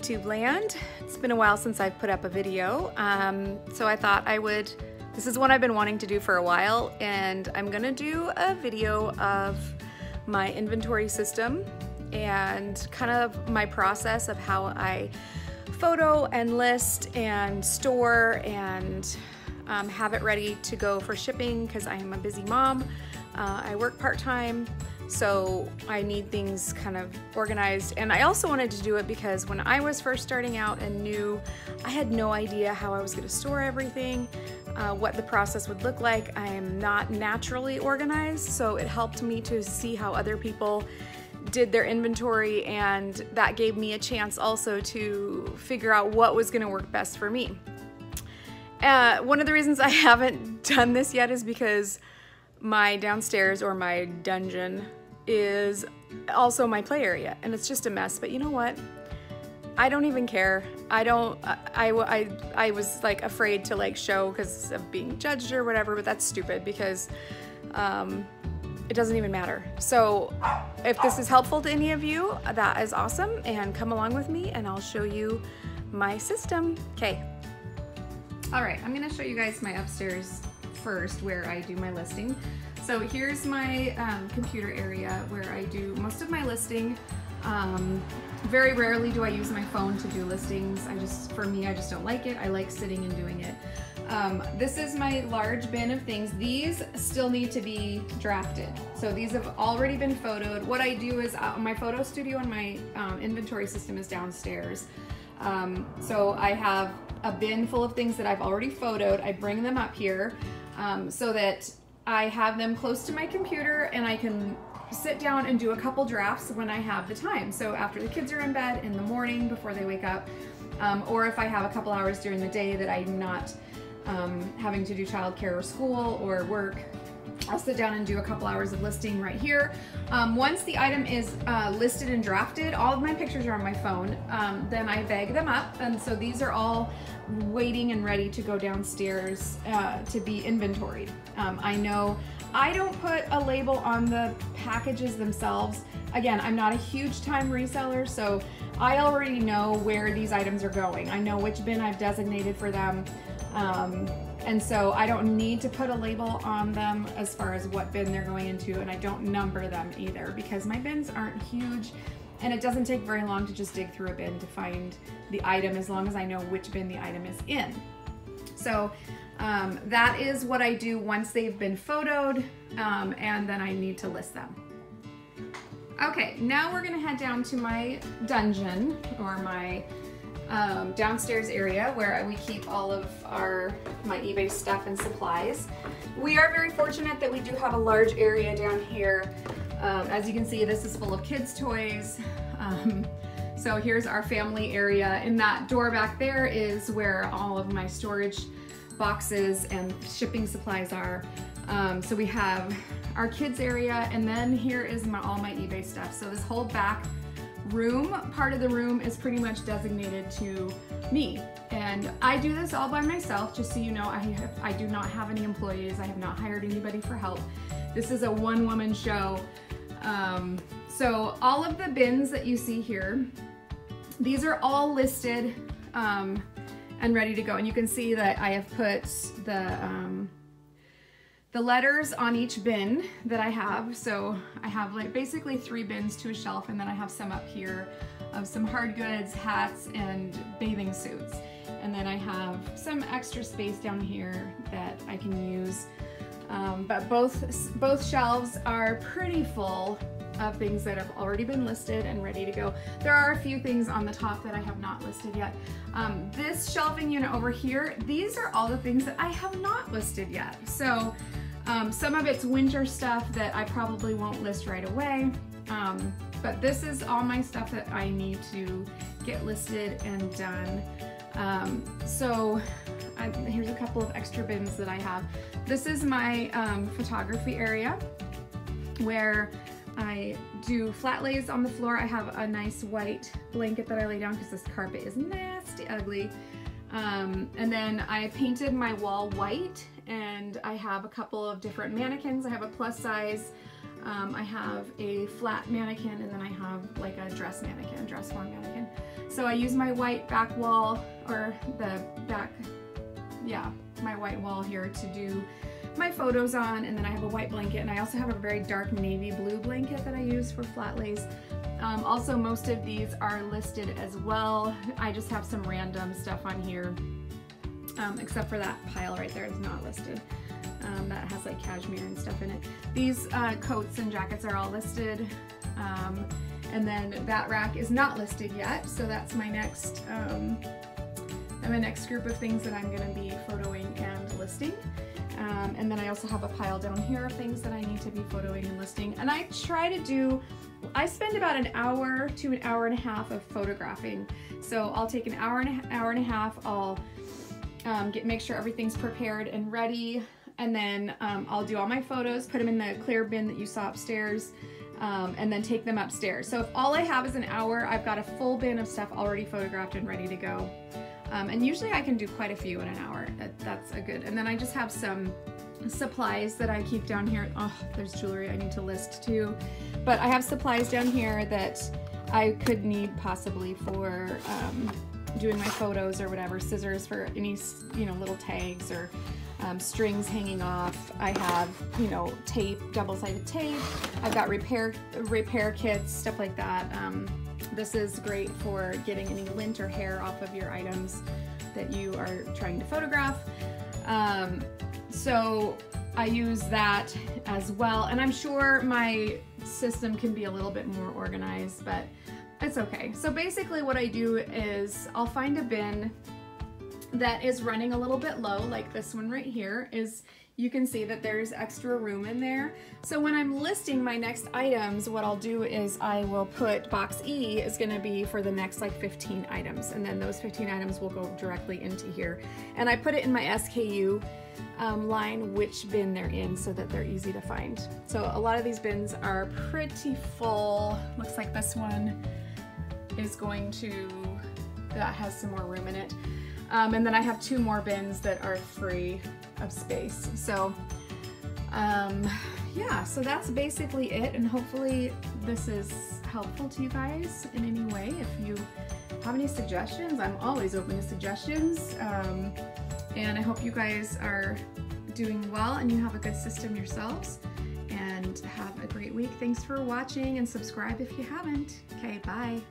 YouTube land. It's been a while since I've put up a video, so I thought this is what I've been wanting to do for a while, and I'm gonna do a video of my inventory system and kind of my process of how I photo and list and store and have it ready to go for shipping, because I am a busy mom. I work part-time, so I need things kind of organized. And I also wanted to do it because when I was first starting out and new, I had no idea how I was going to store everything, what the process would look like. I am not naturally organized, so it helped me to see how other people did their inventory, and that gave me a chance also to figure out what was going to work best for me. One of the reasons I haven't done this yet is because my downstairs, or my dungeon, is also my play area, and it's just a mess. But you know what? I don't even care. I was like afraid to like show because of being judged or whatever, but that's stupid because it doesn't even matter. So if this is helpful to any of you, that is awesome, and come along with me and I'll show you my system. Okay. All right, I'm gonna show you guys my upstairs first, where I do my listing. So here's my computer area where I do most of my listing. Very rarely do I use my phone to do listings. For me, I just don't like it. I like sitting and doing it. This is my large bin of things. These still need to be drafted. So these have already been photoed. What I do is my photo studio and my inventory system is downstairs. So I have a bin full of things that I've already photoed. I bring them up here so that I have them close to my computer, and I can sit down and do a couple drafts when I have the time. So after the kids are in bed, in the morning before they wake up, or if I have a couple hours during the day that I'm not having to do childcare or school or work, I'll sit down and do a couple hours of listing right here. Once the item is listed and drafted, all of my pictures are on my phone, then I bag them up, and so these are all waiting and ready to go downstairs to be inventoried. I know I don't put a label on the packages themselves. Again, I'm not a huge time reseller, so I already know where these items are going. I know which bin I've designated for them. And so I don't need to put a label on them as far as what bin they're going into, and I don't number them either because my bins aren't huge, and it doesn't take very long to just dig through a bin to find the item, as long as I know which bin the item is in. So that is what I do once they've been photoed, and then I need to list them. Okay, now we're gonna head down to my dungeon, or my downstairs area where we keep all of my eBay stuff and supplies. We are very fortunate that we do have a large area down here. As you can see, this is full of kids' toys. So here's our family area. In that door back there is where all of my storage boxes and shipping supplies are. So we have our kids' area, and then here is all my eBay stuff. So this whole back part of the room is pretty much designated to me, and I do this all by myself. Just so you know, I do not have any employees. I have not hired anybody for help. This is a one-woman show. So all of the bins that you see here, these are all listed and ready to go, and you can see that I have put the letters on each bin that I have. So I have like basically 3 bins to a shelf, and then I have some up here of some hard goods, hats, and bathing suits. And then I have some extra space down here that I can use. But both shelves are pretty full of things that have already been listed and ready to go. There are a few things on the top that I have not listed yet. This shelving unit over here, these are all the things that I have not listed yet. So some of it's winter stuff that I probably won't list right away. But this is all my stuff that I need to get listed and done. Here's a couple of extra bins that I have. This is my photography area where I do flat lays on the floor. I have a nice white blanket that I lay down because this carpet is nasty ugly. And then I painted my wall white, and I have a couple of different mannequins. I have a plus size, I have a flat mannequin, and then I have like a dress mannequin, dress form mannequin. So I use my white back wall, or the back, yeah, my white wall here to do my photos on, and then I have a white blanket, and I also have a very dark navy blue blanket that I use for flat lays. Also, most of these are listed as well. I just have some random stuff on here, except for that pile right there is not listed. That has like cashmere and stuff in it. These coats and jackets are all listed. And then that rack is not listed yet, so that's my next group of things that I'm going to be photoing and listing. And then I also have a pile down here of things that I need to be photoing and listing. And I try to do, I spend about an hour to an hour and a half of photographing. So I'll take an hour and a half, I'll make sure everything's prepared and ready, and then I'll do all my photos, put them in the clear bin that you saw upstairs, and then take them upstairs. So if all I have is an hour, I've got a full bin of stuff already photographed and ready to go. And usually I can do quite a few in an hour. That's a good. And then I just have some supplies that I keep down here. Oh, there's jewelry I need to list too. But I have supplies down here that I could need possibly for doing my photos or whatever. Scissors for any, you know, little tags, or strings hanging off. I have, you know, tape, double-sided tape. I've got repair kits, stuff like that. This is great for getting any lint or hair off of your items that you are trying to photograph. So I use that as well, and I'm sure my system can be a little bit more organized, but it's okay. So basically what I do is I'll find a bin that is running a little bit low, like this one right here. You can see that there's extra room in there. So when I'm listing my next items, what I'll do is I will put box E is gonna be for the next like 15 items, and then those 15 items will go directly into here. And I put it in my SKU line which bin they're in, so that they're easy to find. So a lot of these bins are pretty full. Looks like this one is that has some more room in it. And then I have 2 more bins that are free of space. So yeah, so that's basically it, and hopefully this is helpful to you guys in any way. If you have any suggestions, I'm always open to suggestions. And I hope you guys are doing well and you have a good system yourselves, and have a great week. Thanks for watching, and subscribe if you haven't. Okay, bye.